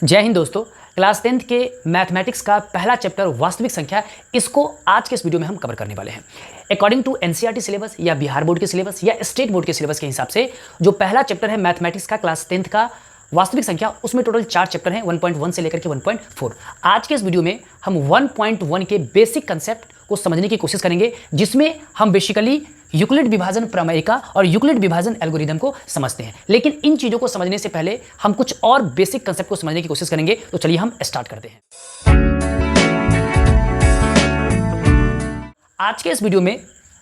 जय हिंद दोस्तों। Class 10th के मैथमेटिक्स का पहला चैप्टर वास्तविक संख्या, इसको आज के इस वीडियो में हम कवर करने वाले हैं। अकॉर्डिंग टू एनसीईआरटी सिलेबस या बिहार बोर्ड के सिलेबस या स्टेट बोर्ड के सिलेबस के हिसाब से जो पहला चैप्टर है मैथमेटिक्स का क्लास 10th का वास्तविक संख्या, उसमें टोटल 4 चैप्टर हैं 1.1 से लेकर के 1.4। आज के इस वीडियो में हम 1.1 के बेसिक कंसेप्ट को समझने की कोशिश करेंगे, जिसमें हम बेसिकली यूक्लिड विभाजन प्रमेय का और यूक्लिड विभाजन एल्गोरिदम को समझते हैं। लेकिन इन चीजों को समझने से पहले हम कुछ और बेसिक कंसेप्ट को समझने की कोशिश करेंगे। तो चलिए हम स्टार्ट करते हैं। आज के इस वीडियो में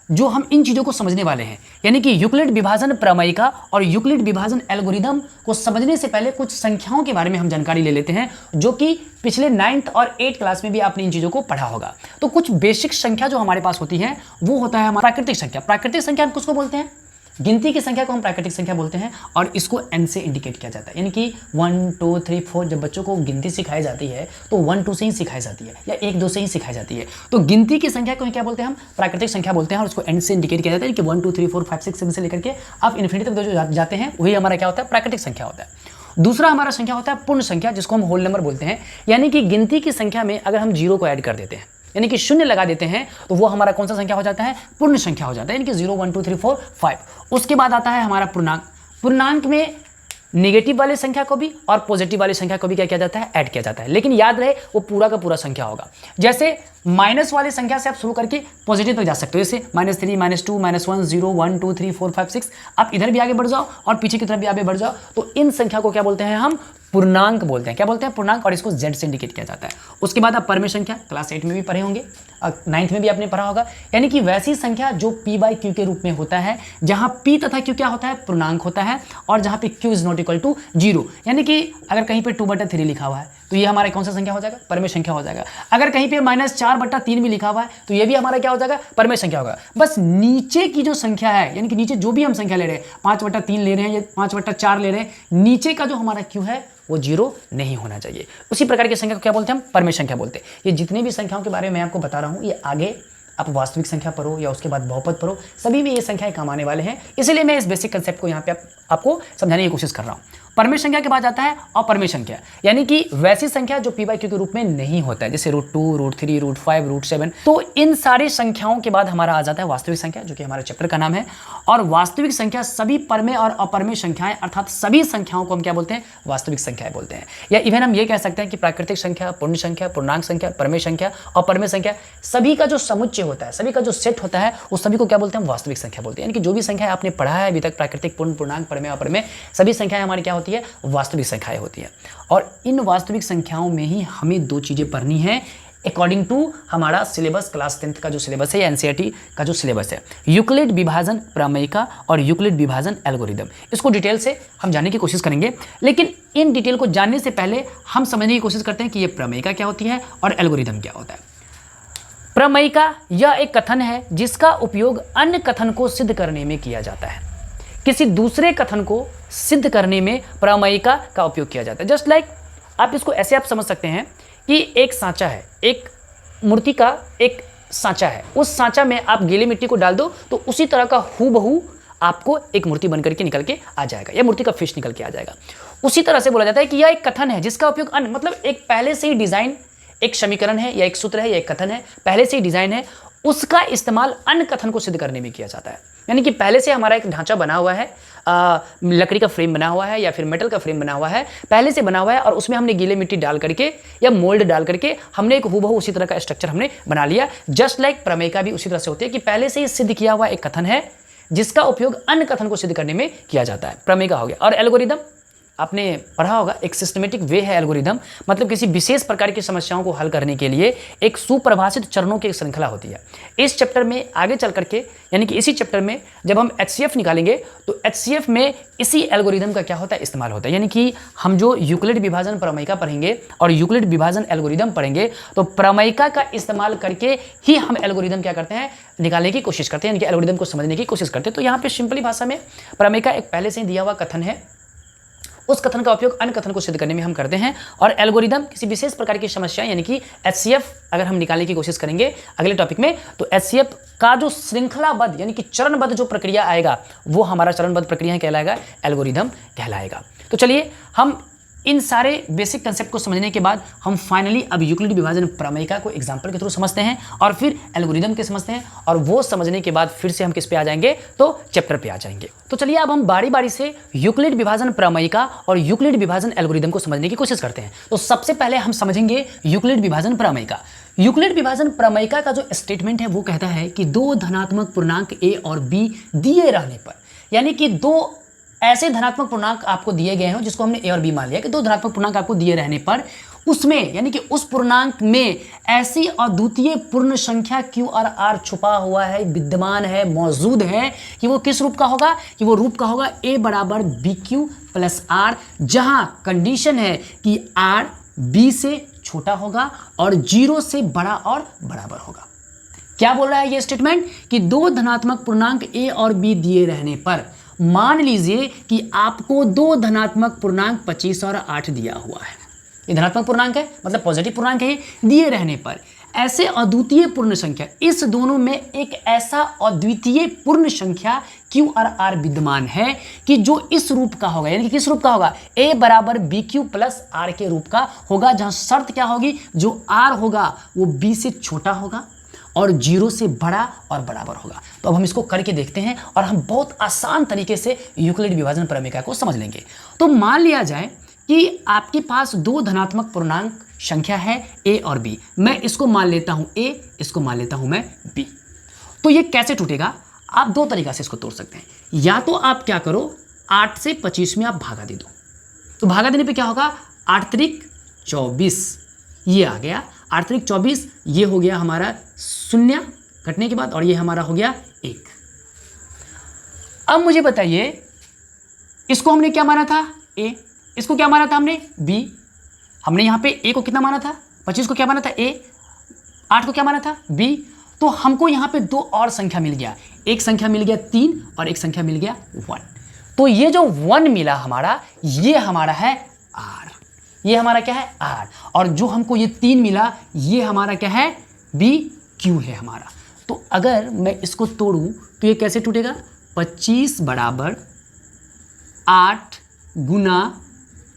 जो हम इन चीजों को समझने वाले हैं, यानी कि यूक्लिड विभाजन प्रमेय का और यूक्लिड विभाजन एल्गोरिदम को समझने से पहले कुछ संख्याओं के बारे में हम जानकारी ले लेते हैं, जो कि पिछले 9th और 8th क्लास में भी आपने इन चीजों को पढ़ा होगा। तो कुछ बेसिक संख्या जो हमारे पास होती है वो होता है हमारा प्राकृतिक संख्या। प्राकृतिक संख्या हम किसको बोलते हैं? गिनती की संख्या को हम प्राकृतिक संख्या बोलते हैं, और इसको n से इंडिकेट किया जाता है। यानी कि 1 2 3 4 जब बच्चों को गिनती सिखाई जाती है तो 1 2 से ही सिखाई जाती है या 1 2 से ही सिखाई जाती है। तो गिनती की संख्या को क्या बोलते हैं? हम प्राकृतिक संख्या बोलते हैं, और उसको n से इंडिकेट किया जाता है कि 1 2 3 4 5 6 7 से लेकर के आप इन्फिनिटी तक जो जाते हैं वही हमारा क्या होता है? प्राकृतिक संख्या होता है। दूसरा हमारा संख्या होता है पूर्ण संख्या, जिसको हम होल नंबर बोलते हैं। यानी कि गिनती की संख्या में अगर हम 0 को ऐड कर देते हैं, यानी कि शून्य लगा देते हैं, तो वो हमारा कौन सा संख्या हो जाता है? पूर्ण संख्या हो जाता है। यानी कि 0 1 2 3 4 5। उसके बाद आता है हमारा पूर्णांक। पूर्णांक में नेगेटिव वाली संख्या को भी और पॉजिटिव वाली संख्या को भी क्या किया जाता है? ऐड किया जाता है। लेकिन याद रहे वो पूरा का पूरा संख्या होगा। जैसे माइनस वाली संख्या से आप शुरू करके पॉजिटिव तक जा सकते हो, जैसे -3 -2 -1 0 1 2 3 4 5 6। आप इधर भी आगे बढ़ जाओ और पीछे की तरफ भी आगे बढ़ जाओ, तो इन संख्या को क्या बोलते हैं? हम पूर्णांक बोलते हैं। क्या बोलते हैं? पूर्णांक, और इसको z से इंडिकेट किया जाता है। उसके बाद आप परमेय संख्या क्लास 8 में भी पढ़े होंगे और 9th में भी आपने पढ़ा होगा। यानी कि वैसी संख्या जो p/q के रूप में होता है, जहां p तथा q क्या होता है? पूर्णांक होता है, और जहां पे q is not equal to 0। यानी कि अगर कहीं पे 2/3 लिखा हुआ है तो ये हमारा कौन सा संख्या हो जाएगा? परमेय संख्या हो जाएगा। अगर कहीं पे -4/3 भी लिखा हुआ है तो ये भी हमारा क्या हो जाएगा? परमेय संख्या होगा। बस नीचे की जो संख्या है, यानी कि नीचे जो भी हम संख्या ले रहे हैं, 5/3 ले रहे हैं या 5/4 ले रहे हैं, नीचे का जो हमारा q है वो 0 नहीं होना चाहिए। उसी प्रकार की संख्या को क्या बोलते हैं? हम परमेय संख्या बोलते हैं। ये जितनी भी संख्याओं के बारे में मैं आपको बता रहा हूं, ये आगे आप वास्तविक संख्या पढ़ो या उसके बाद बहुपद पढ़ो, सभी में ये संख्याएं काम आने वाले हैं। इसलिए मैं इस बेसिक कंसेप्ट को यहाँ पे आपको समझाने की कोशिश कर रहा हूँ। परमेय संख्या के बाद आता है अपरमेय संख्या, यानी कि वैसी संख्या जो p/q के रूप में नहीं होता है, जैसे √2 √3 √5 √7। तो इन सारी संख्याओं के बाद हमारा आ जाता है वास्तविक संख्या, जो कि हमारे चैप्टर का नाम है। और वास्तविक संख्या सभी परमेय और अपरमेय संख्याएं, अर्थात सभी संख्याओं को हम क्या बोलते हैं? वास्तविक संख्याएं बोलते हैं। या इवन हम ये कह सकते हैं कि प्राकृतिक संख्या, पूर्ण संख्या, पूर्णांक संख्या, परमेय संख्या, अपरमेय संख्या, सभी का जो समुच्चय होता है, सभी का जो सेट होता है, उस सभी को क्या बोलते हैं? वास्तविक संख्या बोलते हैं। यानी कि जो भी संख्या आपने पढ़ा है अभी तक, प्राकृतिक, पूर्ण, पूर्णांक, परमेय, अपरमेय, सभी संख्याएं हमारी क्या होती है? वास्तविक संख्याएं होती है। और इन वास्तविक संख्याओं में ही हमें 2 चीजें पढ़नी है अकॉर्डिंग टू हमारा सिलेबस, क्लास 10th का जो सिलेबस है, एनसीईआरटी का जो सिलेबस है, यूक्लिड विभाजन प्रमेय का और यूक्लिड विभाजन एल्गोरिदम। इसको डिटेल से हम जानने की कोशिश करेंगे। लेकिन इन डिटेल को जानने से पहले हम समझने की कोशिश करते हैं कि ये प्रमेय क्या होती है और एल्गोरिदम क्या होता है। प्रमेय का यह एक कथन है जिसका उपयोग अन्य कथन को सिद्ध करने में किया जाता है। किसी दूसरे कथन को सिद्ध करने में प्रमेयिका का उपयोग किया जाता है। जस्ट लाइक आप इसको ऐसे आप समझ सकते हैं कि एक सांचा है, एक मूर्ति का एक सांचा है। उस सांचा में आप गीली मिट्टी को डाल दो तो उसी तरह का हूबहू आपको एक मूर्ति बनकर के निकल के आ जाएगा, या मूर्ति का फिश निकल के आ जाएगा। उसी तरह से बोला जाता है कि यह एक कथन है जिसका उपयोग अन्य, मतलब एक पहले से ही डिजाइन, एक समीकरण है या एक सूत्र है या एक कथन है, पहले से ही डिजाइन है, उसका इस्तेमाल अन्य कथन को सिद्ध करने में किया जाता है। यानी कि पहले से हमारा एक ढांचा बना हुआ है, लकड़ी का फ्रेम बना हुआ है या फिर मेटल का फ्रेम बना हुआ है, पहले से बना हुआ है, और उसमें हमने गीले मिट्टी डाल करके या मोल्ड डाल करके हमने एक हूबहू उसी तरह का स्ट्रक्चर हमने बना लिया। जस्ट लाइक प्रमेय का भी उसी तरह से होती है कि पहले से ही सिद्ध किया हुआ एक कथन है जिसका उपयोग अन्य कथन को सिद्ध करने में किया जाता है। प्रमेय का हो गया। और एल्गोरिदम आपने पढ़ा होगा, एक सिस्टमेटिक वे है एल्गोरिदम, मतलब किसी विशेष प्रकार की समस्याओं को हल करने के लिए एक सुपरिभाषित चरणों की एक श्रृंखला होती है। इस चैप्टर में आगे चल करके, यानी कि इसी चैप्टर में जब हम HCF निकालेंगे तो HCF में इसी एल्गोरिदम का क्या होता है? इस्तेमाल होता है। यानी कि हम जो यूक्लिड विभाजन प्रमेयिका पढ़ेंगे और यूक्लिड विभाजन एल्गोरिदम पढ़ेंगे, तो प्रमेयिका का इस्तेमाल करके ही हम एल्गोरिदम क्या करते हैं? निकालने की कोशिश करते हैं, यानी कि एल्गोरिदम को समझने की कोशिश करते हैं। तो यहाँ पे सिंपली भाषा में प्रमेयिका एक पहले से ही दिया हुआ कथन है, उस कथन का उपयोग अन्य कथन को सिद्ध करने में हम करते हैं। और एल्गोरिदम किसी विशेष प्रकार की समस्या, यानी कि HCF अगर हम निकालने की कोशिश करेंगे अगले टॉपिक में, तो HCF का जो श्रृंखलाबद्ध यानी कि चरणबद्ध जो प्रक्रिया आएगा वो हमारा चरणबद्ध प्रक्रिया कहलाएगा, एल्गोरिदम कहलाएगा। तो चलिए हम इन सारे बेसिक कंसेप्ट को समझने के बाद हम फाइनली अब यूक्लिड विभाजन प्रमेयिका को एग्जांपल के थ्रू समझते हैं और फिर एल्गोरिदम के समझते हैं, और वो समझने के बाद फिर से हम किस पे आ जाएंगे, तो चैप्टर पे आ जाएंगे। तो चलिए अब हम बारी बारी से यूक्लिड विभाजन प्रमेयिका और यूक्लिड विभाजन एल्गोरिदम को समझने की कोशिश करते हैं। तो सबसे पहले हम समझेंगे यूक्लिड विभाजन प्रमेयिका। यूक्लिड विभाजन प्रमेयिका का जो स्टेटमेंट है वो कहता है कि दो धनात्मक पूर्णांक a और b दिए रहने पर, यानी कि दो ऐसे धनात्मक पूर्णांक आपको दिए गए हैं जिसको हमने a और b मान लिया कि दो धनात्मक पूर्णांक आपको दिए रहने पर उसमें, यानी कि उस पूर्णांक में ऐसी अद्वितीय पूर्ण संख्या q और r छुपा हुआ है, विद्यमान है, मौजूद है कि वो किस रूप का होगा, कि वो रूप का होगा a बराबर bq प्लस r, जहां कंडीशन है कि r b से छोटा होगा और 0 से बड़ा और बराबर होगा। क्या बोल रहा है ये स्टेटमेंट कि दो धनात्मक पूर्णांक a और b दिए रहने पर मान लीजिए कि आपको दो धनात्मक पूर्णांक 25 और 8 दिया हुआ है। ये धनात्मक पूर्णांक है, मतलब पॉजिटिव पूर्णांक है। दिए रहने पर ऐसे अद्वितीय पूर्ण संख्या, इस दोनों में एक ऐसा अद्वितीय पूर्ण संख्या q और r विद्यमान है कि जो इस रूप का होगा, यानी कि किस रूप का होगा, a बराबर bq प्लस r के रूप का होगा, जहां शर्त क्या होगी, जो r होगा वो b से छोटा होगा और 0 से बड़ा और बराबर होगा। तो अब हम इसको करके देखते हैं और हम बहुत आसान तरीके से यूक्लिड विभाजन प्रमेयिका को समझ लेंगे। तो मान लिया जाए कि आपके पास दो धनात्मक पूर्णांक संख्या है a और b, मैं इसको मान लेता हूं a, इसको मान लेता हूं मैं b। तो ये कैसे टूटेगा, आप दो तरीका से इसको तोड़ सकते हैं। या तो आप क्या करो, 8 से 25 में आप भागा दे दो, तो भागा देने पे क्या होगा, 8 त्रिक 24, ये आ गया 8 त्रिक 24, ये हो गया हमारा 0 कटने के बाद, और ये हमारा हो गया 1। अब मुझे बताइए, इसको हमने क्या माना था, a, इसको क्या माना था हमने, b। हमने यहां पे a को कितना माना था, 25 को क्या माना था, a, 8 को क्या माना था, b। तो हमको यहां पे दो और संख्या मिल गया, एक संख्या मिल गया 3 और एक संख्या मिल गया 1। तो ये जो 1 मिला हमारा, ये हमारा है r, ये हमारा क्या है r, और जो हमको ये 3 मिला ये हमारा क्या है, b q है हमारा। तो अगर मैं इसको तोड़ूं तो ये कैसे टूटेगा, 25 बराबर 8 गुना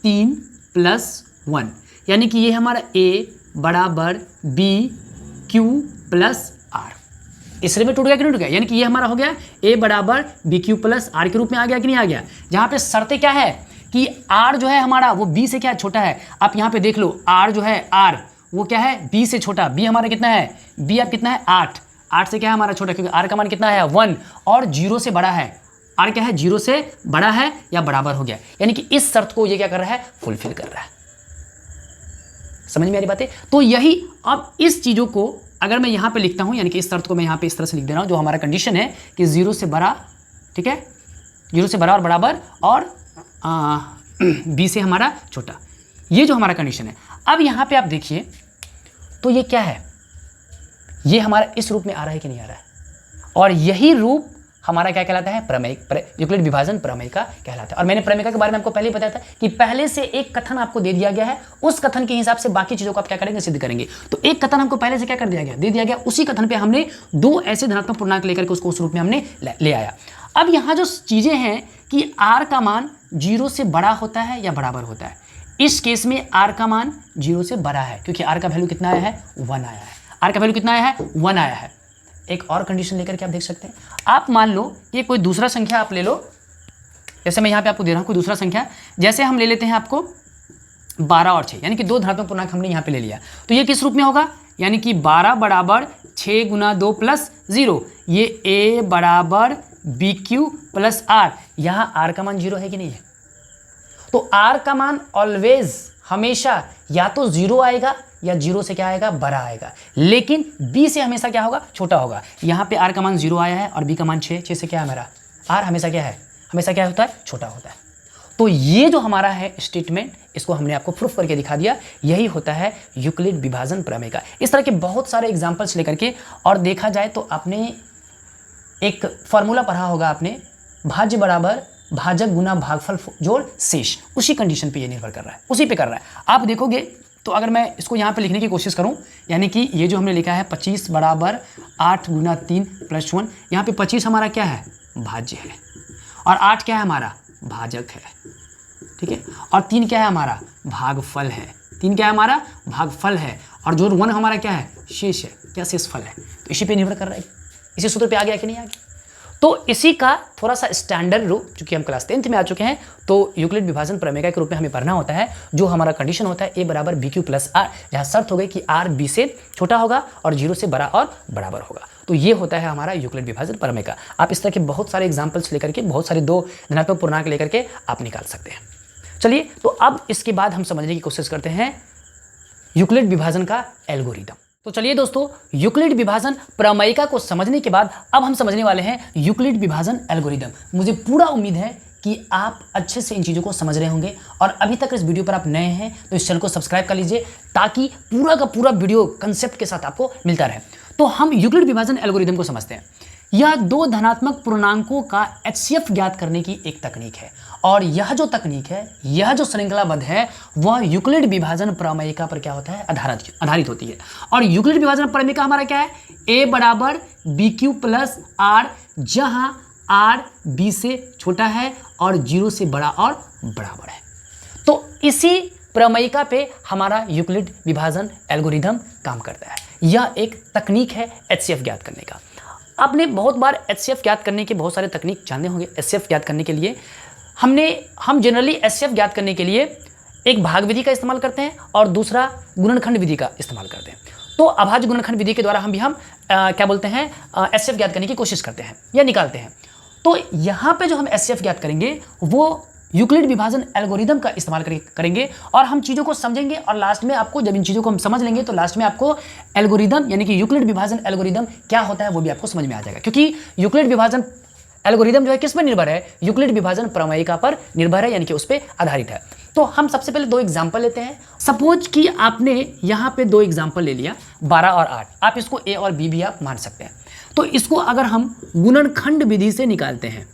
3 प्लस 1, यानी कि ये हमारा a बराबर b q प्लस r, इसलिए में टूट गया कि नहीं टूट गया, यानी कि ये हमारा हो गया a बराबर बी क्यू प्लस आर के रूप में आ गया कि नहीं आ गया। जहां पे शर्तें क्या है कि r जो है हमारा वो b से क्या छोटा है, आप यहां पे देख लो, r जो है r वो क्या है, b से छोटा, b हमारा कितना है, b अब कितना है 8, 8 से क्या है हमारा छोटा, क्योंकि r का मान कितना है 1, और 0 से बड़ा है, r क्या है 0 से बड़ा है या बराबर हो गया, यानी कि इस शर्त को ये क्या कर रहा है, फुलफिल कर रहा है। समझ में आ रही बातें। तो यही, अब इस चीजों को अगर मैं यहाँ पे लिखता हूँ, यानी कि इस शर्त को मैं यहाँ पे इस तरह से लिख दे रहा हूँ, जो हमारा कंडीशन है कि 0 से बड़ा, ठीक है, 0 से बड़ा और बराबर, और b से हमारा छोटा, ये जो हमारा कंडीशन है। अब यहाँ पे आप देखिए तो ये क्या है, ये हमारा इस रूप में आ रहा है कि नहीं आ रहा है, और यही रूप हमारा क्या कहलाता है, प्रमेय, यूक्लिड विभाजन प्रमेयिका कहलाता है। और मैंने प्रमेयिका के बारे में आपको पहले ही बताया था कि पहले से एक कथन आपको दे दिया गया है, उस कथन के हिसाब से बाकी चीजों को आप क्या करेंगे, सिद्ध करेंगे। तो एक कथन हमको पहले से क्या कर दिया गया, दे दिया गया, उसी कथन पे हमने दो ऐसे धनात्मक पूर्णांक लेकर के उसको उस रूप में हमने ले आया। अब यहाँ जो चीजें हैं कि r का मान 0 से बड़ा होता है या बराबर होता है, इस केस में r का मान 0 से बड़ा है, क्योंकि r का वैल्यू कितना आया है, 1 आया है, r का वैल्यू कितना आया है, 1 आया है। एक और कंडीशन लेकर के आप देख सकते हैं, आप मान लो ये कोई दूसरा संख्या आप ले लो, जैसे मैं यहाँ पे आपको दे रहा हूँ कोई दूसरा संख्या, जैसे हम ले लेते हैं आपको 12 और 6, यानी कि दो धनात्मक पूर्णांक हमने यहाँ पे ले लिया, तो ये किस रूप में होगा, यानी कि 12 बराबर 6 गुना 2 प्लस 0, ये a बराबर बी क्यू प्लस आर, यहाँ r का मान 0 है कि नहीं है। तो r का मान ऑलवेज हमेशा या तो 0 आएगा या 0 से क्या आएगा, बड़ा आएगा, लेकिन b से हमेशा क्या होगा, छोटा होगा। यहाँ पे r का मान 0 आया है और b का मान 6, 6 से क्या है मेरा, r हमेशा क्या है, हमेशा क्या होता है, छोटा होता है। तो ये जो हमारा है स्टेटमेंट, इसको हमने आपको प्रूफ करके दिखा दिया, यही होता है यूक्लिड विभाजन प्रमेय का। इस तरह के बहुत सारे एग्जाम्पल्स लेकर के, और देखा जाए तो आपने एक फॉर्मूला पढ़ा होगा आपने, भाज्य बराबर भाजक गुना भागफल जोड़ शेष, उसी कंडीशन पे ये निर्भर कर रहा है, उसी पे कर रहा है। आप देखोगे तो अगर मैं इसको यहाँ पे लिखने की कोशिश करूँ, यानी कि ये जो हमने लिखा है 25 बराबर 8 गुना 3 प्लस 1, यहाँ पे 25 हमारा क्या है, भाज्य है, और 8 क्या है हमारा, भाजक है, ठीक है, और 3 क्या है हमारा, भागफल है। 3 क्या है हमारा? भागफल है। और जो 1 हमारा क्या है? शेष है। क्या? शेषफल है। तो इसी पे निर्भर कर रहा है। इसी सूत्र पे आ गया कि नहीं आ गया? तो इसी का थोड़ा सा स्टैंडर्ड रूप, चूंकि हम क्लास 10th में आ चुके हैं, तो यूक्लिड विभाजन प्रमेय के रूप में हमें पढ़ना होता है। जो हमारा कंडीशन होता है a बराबर bq प्लस r, जहाँ शर्त हो गई कि r b से छोटा होगा और 0 से बड़ा और बराबर होगा। तो ये होता है हमारा यूक्लिड विभाजन प्रमेय का। आप इस तरह के बहुत सारे एग्जाम्पल्स लेकर के, बहुत सारे 2 धनात्मक पूर्णांक लेकर के आप निकाल सकते हैं। चलिए, तो अब इसके बाद हम समझने की कोशिश करते हैं यूक्लिड विभाजन का एल्गोरिदम। तो चलिए दोस्तों, यूक्लिड विभाजन प्रमेयिका को समझने के बाद अब हम समझने वाले हैं यूक्लिड विभाजन एल्गोरिदम। मुझे पूरा उम्मीद है कि आप अच्छे से इन चीज़ों को समझ रहे होंगे, और अभी तक इस वीडियो पर आप नए हैं तो इस चैनल को सब्सक्राइब कर लीजिए, ताकि पूरा का पूरा वीडियो कंसेप्ट के साथ आपको मिलता रहे। तो हम यूक्लिड विभाजन एल्गोरिदम को समझते हैं। यह 2 धनात्मक पूर्णांकों का HCF ज्ञात करने की एक तकनीक है, और यह जो तकनीक है, यह जो श्रृंखलाबद्ध है, वह यूक्लिड विभाजन प्रमेयिका पर क्या होता है? आधारित होती है। और यूक्लिड विभाजन प्रमेयिका हमारा क्या है? a बराबर bq प्लस r, जहां r b से छोटा है और 0 से बड़ा और बराबर है। तो इसी प्रमेयिका पे हमारा यूक्लिड विभाजन एल्गोरिदम काम करता है। यह एक तकनीक है HCF ज्ञात करने का। आपने बहुत बार HCF ज्ञात करने के बहुत सारे तकनीक जाने होंगे। HCF ज्ञात करने के लिए हम जनरली HCF ज्ञात करने के लिए एक भाग विधि का इस्तेमाल करते हैं और दूसरा गुणनखंड विधि का इस्तेमाल करते हैं। तो अभाज्य गुणनखंड विधि के द्वारा हम क्या बोलते हैं, HCF ज्ञात करने की कोशिश करते हैं या निकालते हैं। तो यहाँ पे जो हम HCF ज्ञात करेंगे वो यूक्लिड विभाजन एल्गोरिदम का इस्तेमाल करेंगे, और हम चीज़ों को समझेंगे, और लास्ट में आपको, जब इन चीज़ों को हम समझ लेंगे, तो लास्ट में आपको एल्गोरिदम यानी कि यूक्लिड विभाजन एल्गोरिदम क्या होता है वो भी आपको समझ में आ जाएगा। क्योंकि यूक्लिड विभाजन एल्गोरिदम जो है किस पर निर्भर है? यूक्लिड विभाजन प्रमेयिका पर निर्भर है, यानी कि उस पर आधारित है। तो हम सबसे पहले 2 एग्जाम्पल लेते हैं। सपोज कि आपने यहाँ पे 2 एग्जाम्पल ले लिया, 12 और 8। आप इसको a और b भी आप मान सकते हैं। तो इसको अगर हम गुणनखंड विधि से निकालते हैं,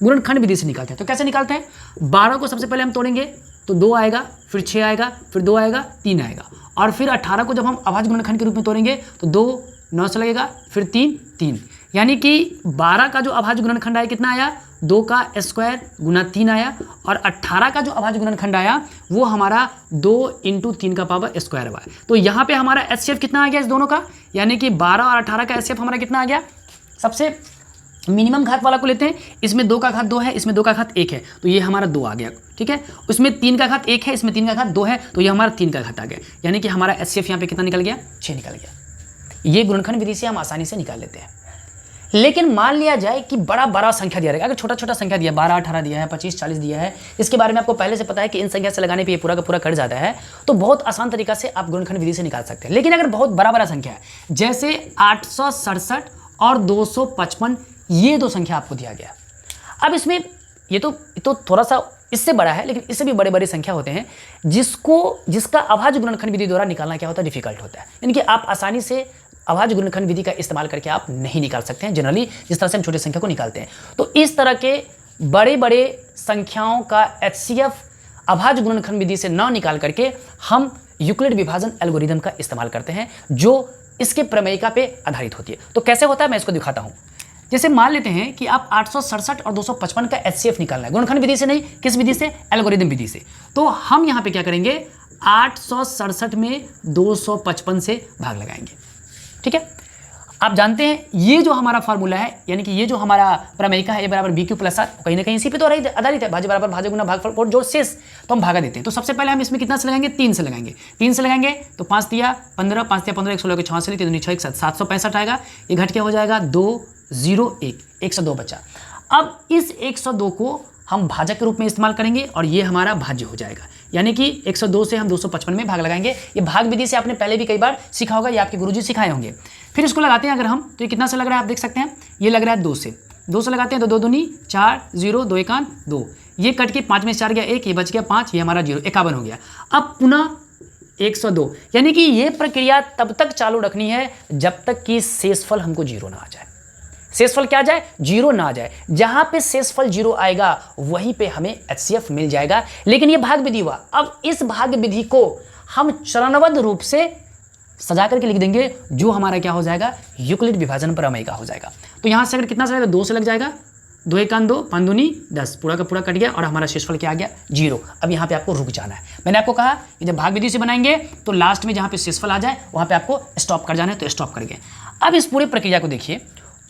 तो कैसे निकालते हैं? 12 को सबसे पहले हम तोड़ेंगे तो 2 आएगा, फिर 6 आएगा, फिर 2 आएगा, 3 आएगा, और फिर 18 को जब हम अभाज्य गुणनखंड के रूप में तोड़ेंगे तो 2 9 से लगेगा, फिर 3, यानी कि 12 का जो अभाज्य गुणनखंड आया कितना आया? 2 का स्क्वायर गुना 3 आया, और 18 का जो अभाज्य गुणनखंड आया वो हमारा 2 × 3 का पावर स्क्वायर हुआ। तो यहाँ पे हमारा HCF कितना आ गया इस दोनों का? यानी कि 12 और 18 का HCF हमारा कितना आ गया? सबसे मिनिमम घात वाला को लेते हैं। इसमें 2 का घात 2 है, इसमें 2 का घात 1 है, तो ये हमारा 2 आ गया। ठीक है, उसमें 3 का घात 1 है, इसमें 3 का घात 2 है, तो ये हमारा 3 का घात आ गया। यानी कि हमारा HCF यहाँ पे कितना निकल गया? 6 निकल गया। ये गुणनखंड विधि से हम आसानी से निकाल लेते हैं। लेकिन मान लिया जाए कि बड़ा संख्या दिया रहेगा, अगर छोटा छोटा संख्या दिया, 12 18 दिया है, 25 40 दिया है, इसके बारे में आपको पहले से पता है कि इन संख्या से लगाने पे ये पूरा का पूरा कट जाता है, तो बहुत आसान तरीका से आप गुणनखंड विधि से निकाल सकते हैं। लेकिन अगर बहुत बड़ा संख्या है, जैसे 867 और 255, ये 2 संख्या आपको दिया गया। अब इसमें ये तो थोड़ा सा इससे बड़ा है, लेकिन इससे भी बड़े संख्या होते हैं जिसका अभाज्य गुणनखंड विधि द्वारा निकालना क्या होता है? डिफिकल्ट होता है। यानी कि आप आसानी से अभाज्य गुणनखंड विधि का इस्तेमाल करके आप नहीं निकाल सकते हैं, जनरली जिस तरह से हम छोटे संख्या को निकालते हैं। तो इस तरह के बड़े संख्याओं का HCF अभाज्य गुणनखंड विधि से न निकाल करके हम यूक्लिड विभाजन एल्गोरिदम का इस्तेमाल करते हैं, जो इसके प्रमेयिका पे आधारित होती है। तो कैसे होता है मैं इसको दिखाता हूँ। जैसे मान लेते हैं कि आप 867 और 255 का HCF निकालना है, गुणनखंड विधि से नहीं, किस विधि से? एल्गोरिदम विधि से। तो हम यहाँ पे क्या करेंगे? 867 में 255 से भाग लगाएंगे। ठीक है, आप जानते हैं ये जो हमारा फार्मूला है, यानी कि ये जो हमारा प्रमेयिका है, a बराबर bq प्लस r, कहीं ना कहीं इसी पे तो आधारित है। भाज्य बराबर भाज्य गुना भागफल और जो शेष, तो हम भागा देते हैं। तो सबसे पहले हम इसमें कितना से लगाएंगे? 3 से लगाएंगे। 3 से लगाएंगे तो 5 दिया 15, 5 दिया 15, 116 के 6 से 3 6 765 आएगा। ये घट के हो जाएगा 201, 102 बचा। अब इस 102 को हम भाजक के रूप में इस्तेमाल करेंगे और ये हमारा भाज्य हो जाएगा, यानी कि 102 से हम 255 में भाग लगाएंगे। ये भाग विधि से आपने पहले भी कई बार सीखा होगा, ये आपके गुरुजी सिखाए होंगे। फिर इसको लगाते हैं अगर हम, तो ये कितना से लग रहा है आप देख सकते हैं, ये लग रहा है 2 से लगाते हैं तो 2 दूनी 4, 0 2 1 2, ये कट के 5 में 4 गया 1, ये बच गया 5, ये हमारा 0 51 हो गया। अब पुनः 102, यानी कि ये प्रक्रिया तब तक चालू रखनी है जब तक कि शेषफल हमको 0 ना आ जाए। शेषफल क्या आ जाए? 0 ना आ जाए। जहां पे शेषफल 0 आएगा वहीं पे हमें HCF मिल जाएगा। लेकिन ये भाग विधि हुआ। अब इस भाग विधि को हम चरणबद्ध रूप से सजा करके लिख देंगे, जो हमारा क्या हो जाएगा? यूक्लिड विभाजन प्रमेय का हो जाएगा। तो यहां से अगर कितना से लगेगा? 2 से लग जाएगा, 2 1 2, 5 दूनी 10, पूरा का पूरा कट गया और हमारा शेषफल क्या आ गया 0। अब यहाँ पे आपको रुक जाना है। मैंने आपको कहा कि जब भाग विधि से बनाएंगे तो लास्ट में जहाँ पे शेषफल आ जाए वहाँ पे आपको स्टॉप कर जाना है, तो स्टॉप कर गए। अब इस पूरी प्रक्रिया को देखिए,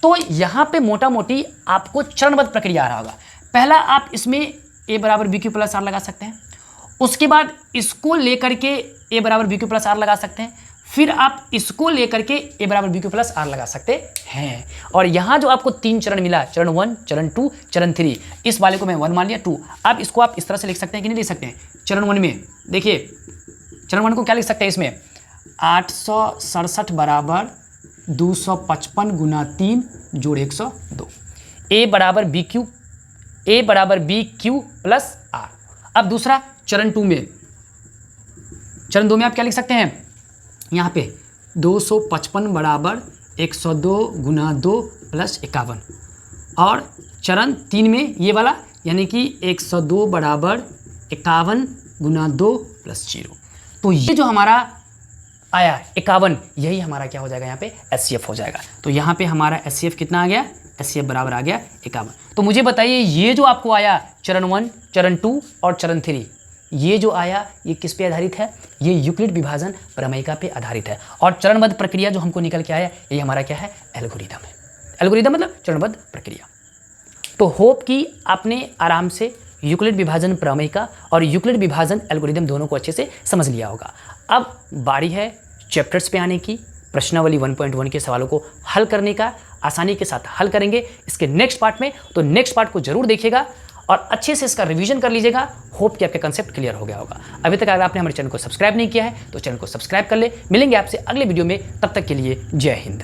तो यहाँ पे मोटा मोटी आपको चरणबद्ध प्रक्रिया आ रहा होगा। पहला आप इसमें a बराबर बी क्यू प्लस आर लगा सकते हैं, उसके बाद इसको लेकर के a बराबर बी क्यू प्लस आर लगा सकते हैं, फिर आप इसको लेकर के a बराबर बी क्यू प्लस आर लगा सकते हैं। और यहाँ जो आपको 3 चरण मिला, चरण 1, चरण 2, चरण 3, इस वाले को मैं 1 मान लिया, 2। अब इसको आप इस तरह से लिख सकते हैं कि नहीं लिख सकते हैं। चरण 1 में देखिए, चरण 1 को क्या लिख सकते हैं इसमें, 867 बराबर 255 गुना 3 जोड़ 102, a बराबर बी क्यू प्लस आर। अब दूसरा चरण 2 में, चरण 2 में आप क्या लिख सकते हैं, यहाँ पे 255 बराबर 102 गुना 2 प्लस 51, और चरण 3 में ये वाला यानी कि 102 बराबर 51 गुना 2 प्लस 0। तो ये जो हमारा आया 51, यही हमारा क्या हो जाएगा, यहाँ पे HCF हो जाएगा। तो यहाँ पे हमारा HCF कितना आ गया, HCF बराबर आ गया 51। तो मुझे बताइए ये जो आपको आया चरण 1, चरण 2 और चरण 3, ये जो आया ये किस पे आधारित है, ये यूक्लिड विभाजन प्रमेयिका पे आधारित है। और चरणबद्ध प्रक्रिया जो हमको निकल के आया ये हमारा क्या है, एल्गोरिदम है। एल्गोरिदम मतलब चरणबद्ध प्रक्रिया। तो होप कि आपने आराम से यूक्लिड विभाजन प्रमेयिका और यूक्लिड विभाजन एल्गोरिदम दोनों को अच्छे से समझ लिया होगा। अब बारी है चैप्टर्स पे आने की, प्रश्नावली 1.1 के सवालों को हल करने का। आसानी के साथ हल करेंगे इसके नेक्स्ट पार्ट में, तो नेक्स्ट पार्ट को जरूर देखिएगा और अच्छे से इसका रिवीजन कर लीजिएगा। होप कि आपका कंसेप्ट क्लियर हो गया होगा। अभी तक अगर आपने हमारे चैनल को सब्सक्राइब नहीं किया है तो चैनल को सब्सक्राइब कर ले। मिलेंगे आपसे अगले वीडियो में, तब तक के लिए जय हिंद।